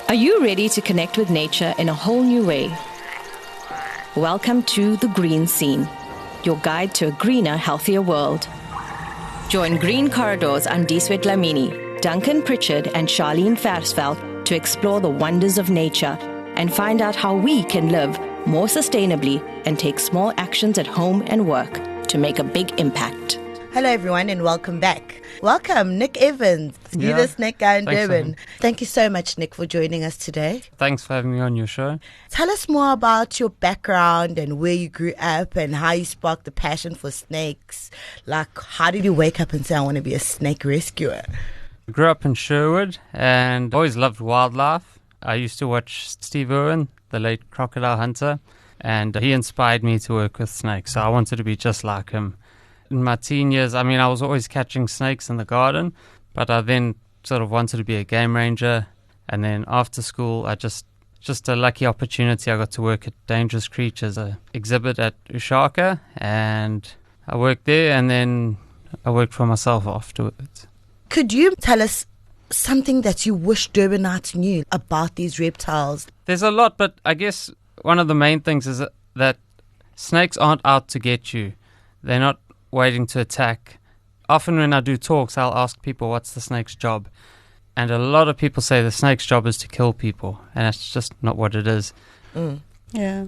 Are you ready to connect with nature in a whole new way? Welcome to The Green Scene, your guide to a greener, healthier world. Join Green Corridors Andiswet Lamini, Duncan Pritchard and Charlene Versveld to explore the wonders of nature and find out how we can live more sustainably and take small actions at home and work to make a big impact. Hello everyone and welcome back. Welcome, Nick Evans. You're the snake guy in Durban. Thank you so much, Nick, for joining us today. Thanks for having me on your show. Tell us more about your background and where you grew up and how you sparked the passion for snakes. Like, how did you wake up and say, I want to be a snake rescuer? I grew up in Sherwood and always loved wildlife. I used to watch Steve Irwin, the late crocodile hunter, and he inspired me to work with snakes. So I wanted to be just like him. In my teen years, I was always catching snakes in the garden, but I then sort of wanted to be a game ranger. And then after school, I just a lucky opportunity. I got to work at Dangerous Creatures, an exhibit at Ushaka, and I worked there, and then I worked for myself afterwards. Could you tell us something that you wish Durbanites knew about these reptiles? There's a lot, but I guess one of the main things is that snakes aren't out to get you. They're not waiting to attack. Often when I do talks, I'll ask people, what's the snake's job? And a lot of people say the snake's job is to kill people, and that's just not what it is. Yeah.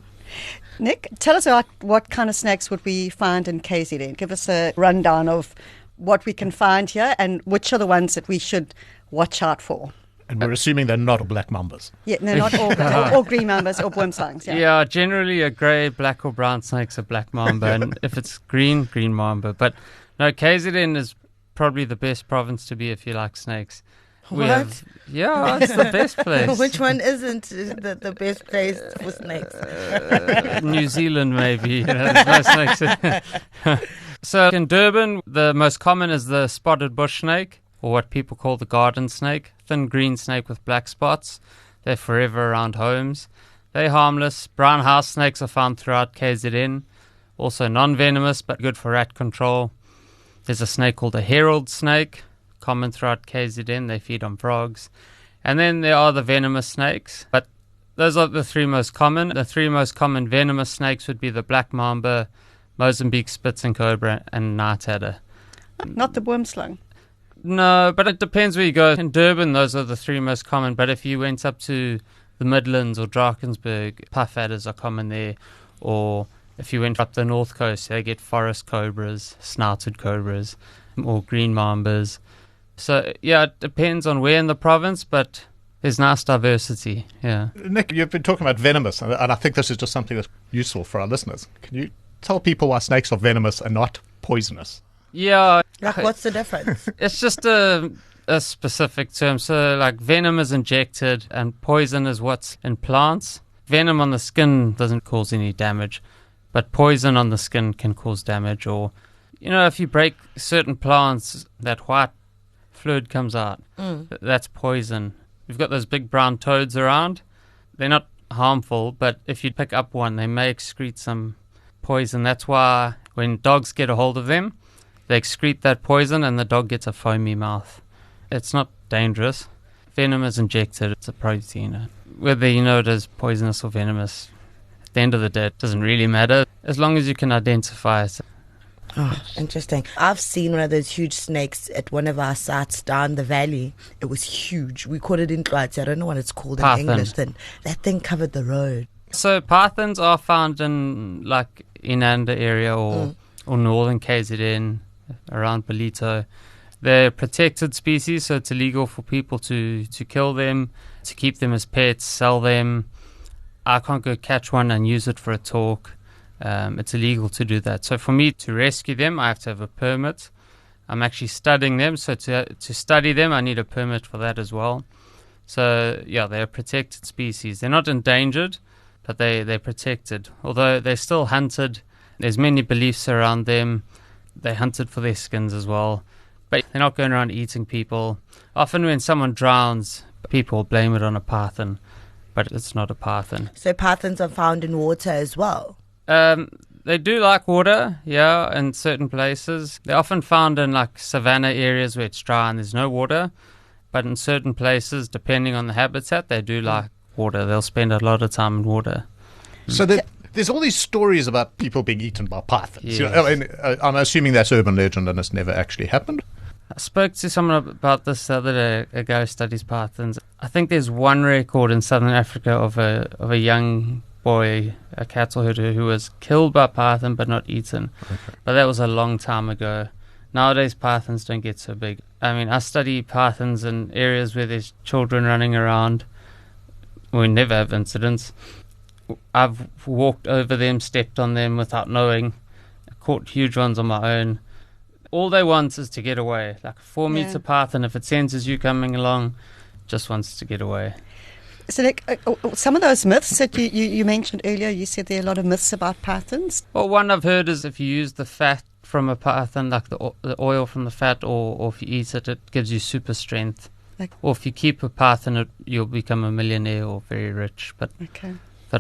Nick, tell us about what kind of snakes would we find in KZN. Give us a rundown of what we can find here and which are the ones that we should watch out for. And we're assuming they're not all black mambas. Yeah, no, not all, or green mambas or worm slangs. Yeah, generally a grey, black or brown snake's a black mamba, and if it's green mamba. But no, KZN is probably the best province to be if you like snakes. What? It's the best place. Which one isn't the best place for snakes? New Zealand, maybe. There's no snakes. So in Durban, the most common is the spotted bush snake, or what people call the garden snake. Thin green snake with black spots. They're forever around homes. They're harmless. Brown house snakes are found throughout KZN. Also non-venomous, but good for rat control. There's a snake called a herald snake, common throughout KZN. They feed on frogs. And then there are the venomous snakes, but those are the three most common. The three most common venomous snakes would be the black mamba, Mozambique spits and cobra, and night adder. Not the worm slung. No, but it depends where you go. In Durban, those are the three most common. But if you went up to the Midlands or Drakensberg, puff adders are common there. Or if you went up the north coast, they get forest cobras, snouted cobras, or green mambas. So, yeah, it depends on where in the province, but there's nice diversity, yeah. Nick, you've been talking about venomous, and I think this is just something that's useful for our listeners. Can you tell people why snakes are venomous and not poisonous? Yeah. Like, what's the difference? It's just a specific term. So, like, venom is injected and poison is what's in plants. Venom on the skin doesn't cause any damage, but poison on the skin can cause damage. Or, if you break certain plants, that white fluid comes out. That's poison. You've got those big brown toads around. They're not harmful, but if you pick up one, they may excrete some poison. That's why when dogs get a hold of them, they excrete that poison and the dog gets a foamy mouth. It's not dangerous. Venom is injected. It's a protein. Whether it is poisonous or venomous, at the end of the day, it doesn't really matter as long as you can identify it. Oh, interesting. I've seen one of those huge snakes at one of our sites down the valley. It was huge. We called it in Xhosa. I don't know what it's called in English. Then that thing covered the road. So pythons are found in like Inanda area or northern KZN, around Belito. They're protected species, so it's illegal for people to kill them, to keep them as pets, sell them. I can't go catch one and use it for a talk. It's illegal to do that. So for me to rescue them, I have to have a permit. I'm actually studying them, so to study them, I need a permit for that as well. So yeah, they're a protected species. They're not endangered, but they're protected. Although they're still hunted, there's many beliefs around them. They're hunted for their skins as well. But they're not going around eating people. Often when someone drowns, people blame it on a python, but it's not a python. So pythons are found in water as well? They do like water, yeah, in certain places. They're often found in like savanna areas where it's dry and there's no water. But in certain places, depending on the habitat, they do like water. They'll spend a lot of time in water. So there's all these stories about people being eaten by pythons. Yes. I mean, I'm assuming that's urban legend and it's never actually happened. I spoke to someone about this the other day, a guy who studies pythons. I think there's one record in southern Africa of a young boy, a cattle herder, who was killed by python but not eaten. Okay. But that was a long time ago. Nowadays, pythons don't get so big. I mean, I study pythons in areas where there's children running around. We never have incidents. I've walked over them, stepped on them without knowing, caught huge ones on my own. All they want is to get away. Like a 4-meter python, if it senses you coming along, just wants to get away. So, Nick, some of those myths that you mentioned earlier, you said there are a lot of myths about pythons. Well, one I've heard is if you use the fat from a python, like the oil from the fat, or if you eat it, it gives you super strength. Or if you keep a python, you'll become a millionaire or very rich. But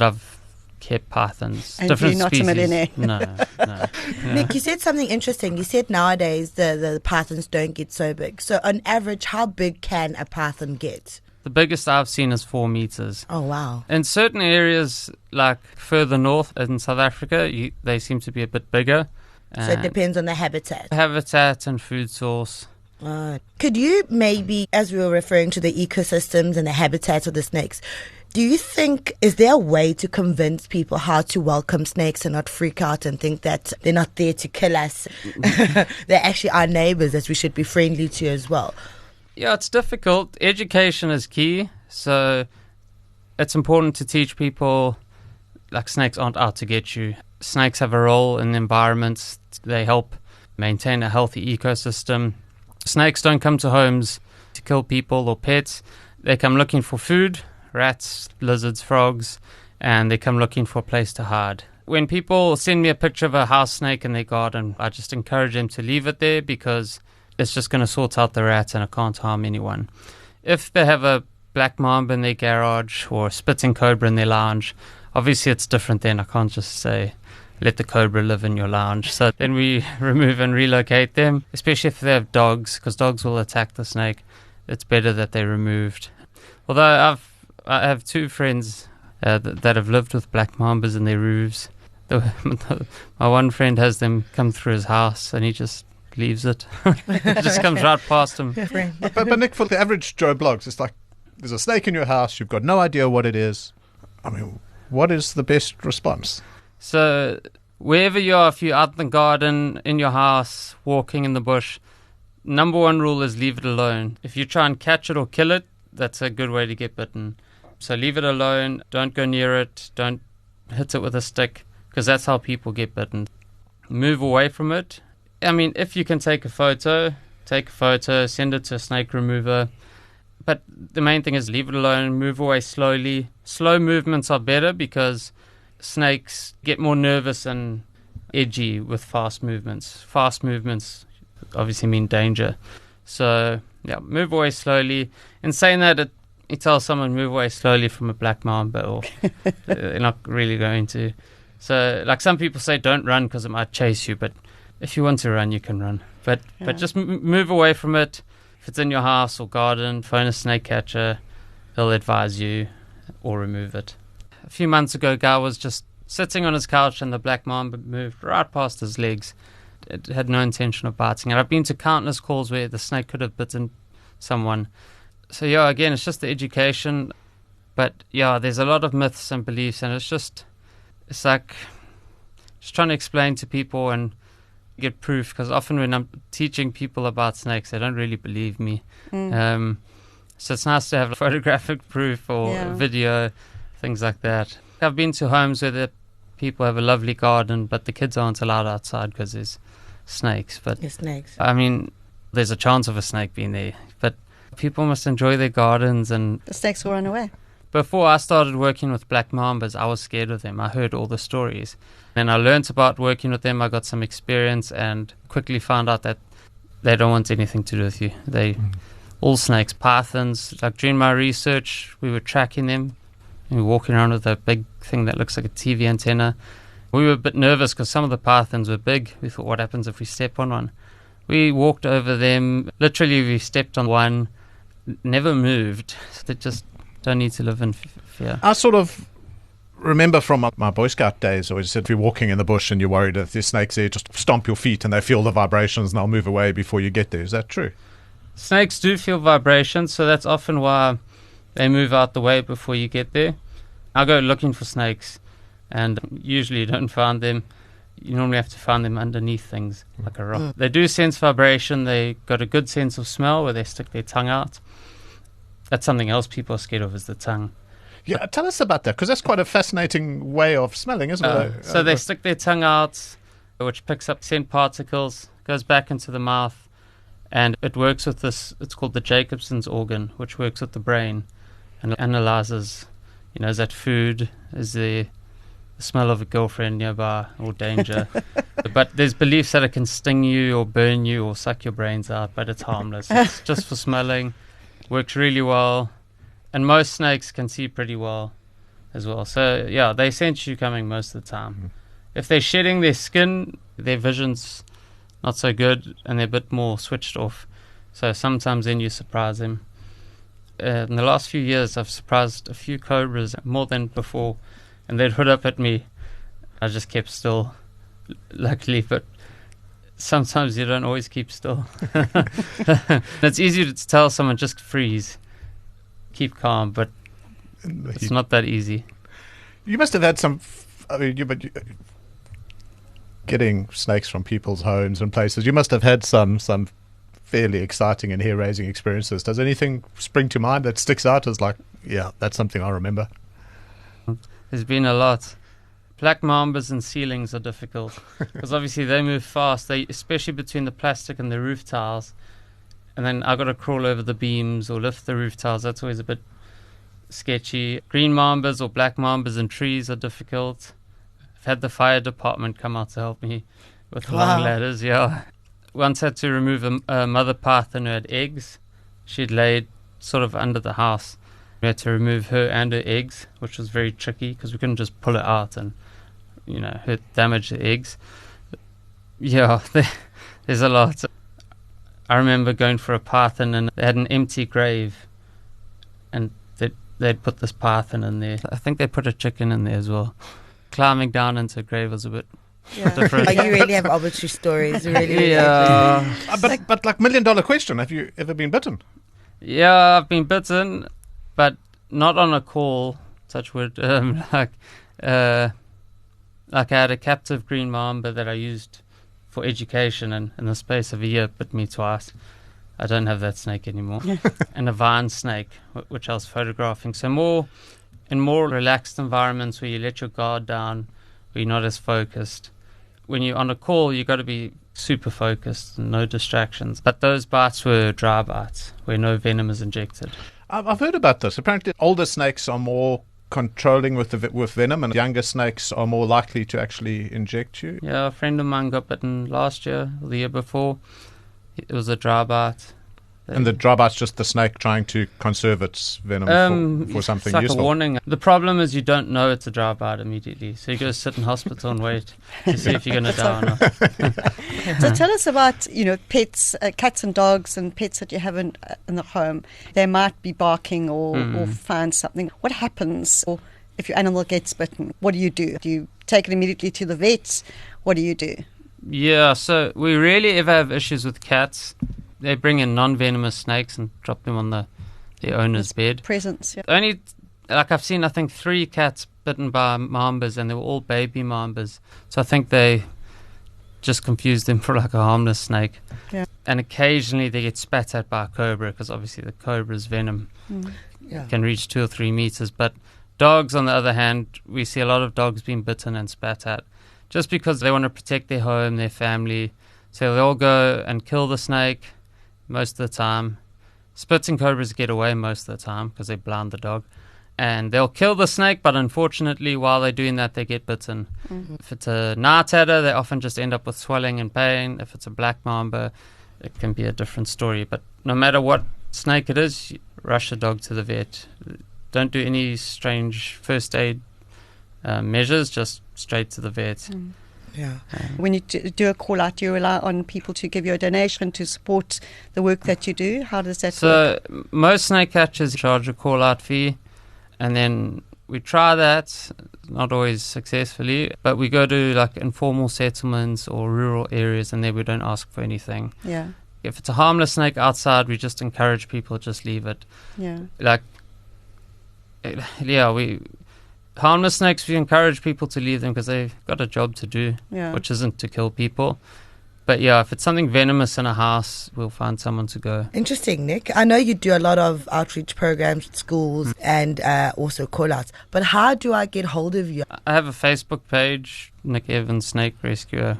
I've kept pythons. And different you're not species. a millionaire. No. Yeah. Nick, you said something interesting. You said nowadays the pythons don't get so big. So on average, how big can a python get? The biggest I've seen is 4 meters. Oh, wow. In certain areas, like further north in South Africa, they seem to be a bit bigger. So it depends on the habitat. Habitat and food source. Could you maybe, as we were referring to the ecosystems and the habitats of the snakes, do you think, is there a way to convince people how to welcome snakes and not freak out and think that they're not there to kill us? They're actually our neighbors that we should be friendly to as well. Yeah, it's difficult. Education is key. So it's important to teach people like snakes aren't out to get you. Snakes have a role in the environments. They help maintain a healthy ecosystem. Snakes don't come to homes to kill people or pets. They come looking for food, rats, lizards, frogs, and they come looking for a place to hide. When people send me a picture of a house snake in their garden, I just encourage them to leave it there because it's just going to sort out the rats and it can't harm anyone. If they have a black mamba in their garage or a spitting cobra in their lounge, obviously it's different then. I can't just say, let the cobra live in your lounge. So then we remove and relocate them, especially if they have dogs, because dogs will attack the snake. It's better that they're removed. Although I have 2 friends that have lived with black mambas in their roofs. My one friend has them come through his house and he just leaves it. It just comes right past him. But Nick, for the average Joe Bloggs, it's like there's a snake in your house, you've got no idea what it is. I mean, what is the best response? So wherever you are, if you're out in the garden, in your house, walking in the bush, number 1 rule is leave it alone. If you try and catch it or kill it, that's a good way to get bitten. So leave it alone, don't go near it, don't hit it with a stick, because that's how people get bitten. Move away from it. I mean, if you can take a photo, send it to a snake remover. But the main thing is leave it alone, move away slowly. Slow movements are better because snakes get more nervous and edgy with fast movements. Fast movements obviously mean danger. So, yeah, move away slowly. In saying that, you tell someone move away slowly from a black mamba, or they're not really going to. So, like some people say, don't run because it might chase you, but if you want to run, you can run. But just move away from it. If it's in your house or garden, phone a snake catcher. He'll advise you or remove it. A few months ago, a guy was just sitting on his couch and the black mamba moved right past his legs. It had no intention of biting. And I've been to countless calls where the snake could have bitten someone. So, yeah, again, it's just the education. But, yeah, there's a lot of myths and beliefs, and it's like just trying to explain to people and get proof, because often when I'm teaching people about snakes, they don't really believe me. So it's nice to have photographic proof or video, things like that. I've been to homes where the people have a lovely garden, but the kids aren't allowed outside because there's snakes. But there's snakes. I mean, there's a chance of a snake being there, but people must enjoy their gardens. And the snakes will run away. Before I started working with black mambas, I was scared of them. I heard all the stories. Then I learned about working with them. I got some experience and quickly found out that they don't want anything to do with you. All snakes, pythons. Like during my research, we were tracking them. We were walking around with a big thing that looks like a TV antenna. We were a bit nervous because some of the pythons were big. We thought, what happens if we step on one? We walked over them. Literally, we stepped on one. never moved. So they just don't need to live in fear. I sort of remember from my Boy Scout days, always said if you're walking in the bush and you're worried that there's snakes there, just stomp your feet and they feel the vibrations and they'll move away before you get there. Is that true? Snakes do feel vibrations, so that's often why they move out the way before you get there. I go looking for snakes and usually you don't find them. You normally have to find them underneath things, like a rock. They do sense vibration. They got a good sense of smell where they stick their tongue out. That's something else people are scared of, is the tongue. Yeah, tell us about that, because that's quite a fascinating way of smelling, isn't it? So they stick their tongue out, which picks up scent particles, goes back into the mouth, and it works with this, it's called the Jacobson's organ, which works with the brain and analyzes, is that food, is there the smell of a girlfriend nearby or danger. But there's beliefs that it can sting you or burn you or suck your brains out, but it's harmless. It's just for smelling, works really well. And most snakes can see pretty well as well. So, yeah, they sense you coming most of the time. If they're shedding their skin, their vision's not so good and they're a bit more switched off. So sometimes then you surprise them. In the last few years, I've surprised a few cobras more than before, and they'd hood up at me. I just kept still, luckily, but sometimes you don't always keep still. It's easy to tell someone just freeze. Keep calm, but it's not that easy. You must have had some. Getting snakes from people's homes and places. You must have had some fairly exciting and hair-raising experiences. Does anything spring to mind that sticks out as like, yeah, that's something I remember? There's been a lot. Black mambas and ceilings are difficult because obviously they move fast. Especially between the plastic and the roof tiles. And then I got to crawl over the beams or lift the roof tiles. That's always a bit sketchy. Green mambas or black mambas in trees are difficult. I've had the fire department come out to help me with long ladders. Yeah. Once had to remove a mother python who had eggs. She'd laid sort of under the house. We had to remove her and her eggs, which was very tricky because we couldn't just pull it out and, damage the eggs. Yeah, there's a lot. I remember going for a python and they had an empty grave and they'd put this python in there. I think they put a chicken in there as well. Climbing down into a grave was a bit different. Oh, you really have arbitrary stories. Really, yeah. But like $1 million question, have you ever been bitten? Yeah, I've been bitten, but not on a call, touch wood. Like I had a captive green mamba that I used for education, and in the space of a year bit me twice. I don't have that snake anymore. And a vine snake, which I was photographing. So in more relaxed environments where you let your guard down, where you're not as focused. When you're on a call, you got to be super focused and no distractions. But those bites were dry bites, where no venom is injected. I've heard about this. Apparently, older snakes are more controlling with venom, and younger snakes are more likely to actually inject you. Yeah, a friend of mine got bitten last year, or the year before. It was a dry bite. And the dry bite's just the snake trying to conserve its venom for something it's like useful. A warning. The problem is you don't know it's a dry bite immediately, so you go sit in hospital and wait to see if you're going to die or not. So tell us about pets, cats and dogs, and pets that you have in the home. They might be barking or find something. What happens if your animal gets bitten? What do you do? Do you take it immediately to the vets? What do you do? Yeah, so we rarely ever have issues with cats. They bring in non-venomous snakes and drop them on the owner's bed. Presents, yeah. Only, I've seen, 3 cats bitten by mambas, and they were all baby mambas. So I think they just confused them for a harmless snake. Yeah. And occasionally they get spat at by a cobra, because obviously the cobra's venom can reach 2 or 3 meters. But dogs, on the other hand, we see a lot of dogs being bitten and spat at, just because they want to protect their home, their family. So they'll go and kill the snake most of the time. Spitting cobras get away most of the time because they blind the dog. And they'll kill the snake, but unfortunately, while they're doing that, they get bitten. If it's a night adder, they often just end up with swelling and pain. If it's a black mamba, it can be a different story. But no matter what snake it is, rush the dog to the vet. Don't do any strange first aid measures, just straight to the vet. Yeah. When you do a call out, do you rely on people to give you a donation to support the work that you do? How does that work? So most snake catchers charge a call out fee, and then we try that, not always successfully, but we go to like informal settlements or rural areas, and there we don't ask for anything. Yeah. If it's a harmless snake outside, we just encourage people to just leave it. Yeah. Like, harmless snakes, we encourage people to leave them because they've got a job to do, Yeah. which isn't to kill people. But yeah, if it's something venomous in a house, we'll find someone to go. Interesting, Nick. I know you do a lot of outreach programs at schools and also call-outs, but how do I get hold of you? I have a Facebook page, Nick Evans Snake Rescuer.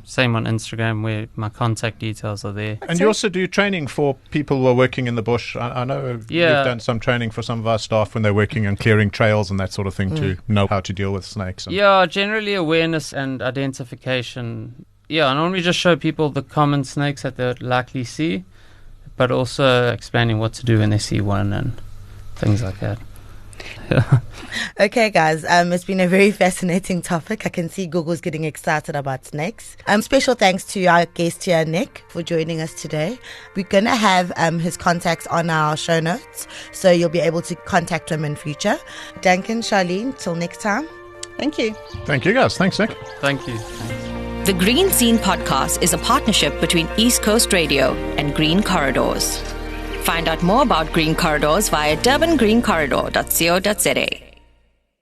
Same on Instagram, where my contact details are there. And you also do training for people who are working in the bush. I know you've done some training for some of our staff when they're working and clearing trails and that sort of thing to know how to deal with snakes. Yeah, generally awareness and identification. Yeah, I normally just show people the common snakes that they would likely see, but also explaining what to do when they see one and things like that. Okay, guys, it's been a very fascinating topic. I can see Google's getting excited about snakes. Special thanks to our guest here, Nick, for joining us today. We're going to have his contacts on our show notes, so you'll be able to contact him in future. Duncan, Charlene, till next time. Thank you. Thank you, guys. Thanks, Nick. Thank you. Thanks. The Green Scene podcast is a partnership between East Coast Radio and Green Corridors. Find out more about Green Corridors via durbangreencorridor.co.za.